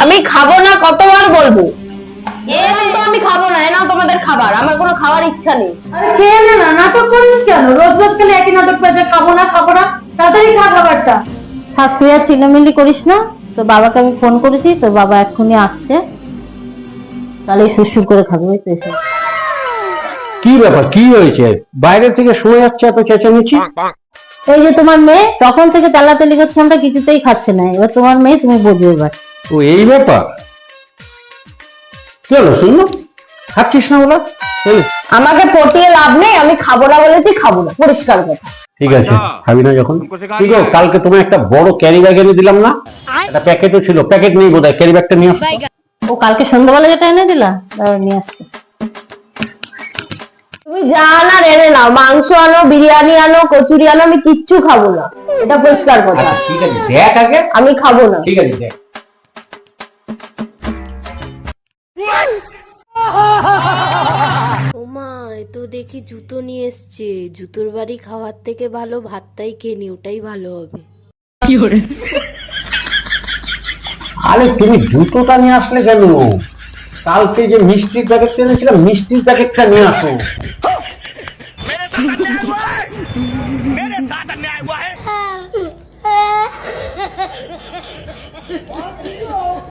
আমি খাবো না, কতবার বলবো? তো আমি খাবো না, এনাও তোমাদের খাবার, আমার কোনো খাওয়ার ইচ্ছা নেই। আরে খেয়ে নে না, নাটক করিস কেন? রোজ রোজ খালি একই নাটক বাজে, খাবো না খাবো না। তাড়াতাড়ি খা খাবারটা। থাক, তুই আর চিল্লামিল্লি করিস না। তোর বাবাকে আমি ফোন করেছি, তোর বাবা এক্ষুনি আসছে, তাহলে সুরসুর করে খাবে, বুঝতে পেরেছিস? কি ব্যাপার, কি হয়েছে? বাইরে থেকে শোনা যাচ্ছে এত চেঁচামেচি। এই যে তোমার মেয়ে তখন থেকে তেলাতেলি করছে, ফোনটা কিছুতেই খাচ্ছে না। এবার তোমার মেয়ে, তুমি বোঝো এবার। ও এই ব্যাপার। কি হলো শুনলো? খাচ্ছিস না বলা? আমাকে পটিয়ে লাভ নেই, আমি খাবো না বলেছি, খাবো না, পরিষ্কার কথা। ঠিক আছে, খাবি না যখন। ঠিক আছে, কালকে তোমার একটা বড় ক্যারি ব্যাগ এনে দিলাম না, একটা প্যাকেটও ছিল, প্যাকেট নেই বোধহয়, ক্যারি ব্যাগটা নিয়ে আসো। ও কালকে সন্ধ্যাবেলা যেটা এনে দিলা, দাঁড়াও নিয়ে আসছে। তুমি যা আনার এনে নাও, মাংস আনো, বিরিয়ানি আনো, কচুরি আনো, আমি কিচ্ছু খাবো না, এটা পরিষ্কার কথা। আচ্ছা ঠিক আছে, দেখ আগে। আমি খাবো না। ঠিক আছে দেখ। ওমা, এ তো দেখি জুতো নিয়ে এসছে। জুতোর বাড়ি খাওয়ার থেকে ভালো ভাতটাই খেয়ে নি, ওটাই ভালো হবে। আরে তুমি জুতোটা নিয়ে আসলে কেন? কালকে যে মিষ্টির প্যাকেটটা এনেছিলাম, মিষ্টির প্যাকেটটা নিয়ে আসো। मेरे साथ अन्याय हुआ है।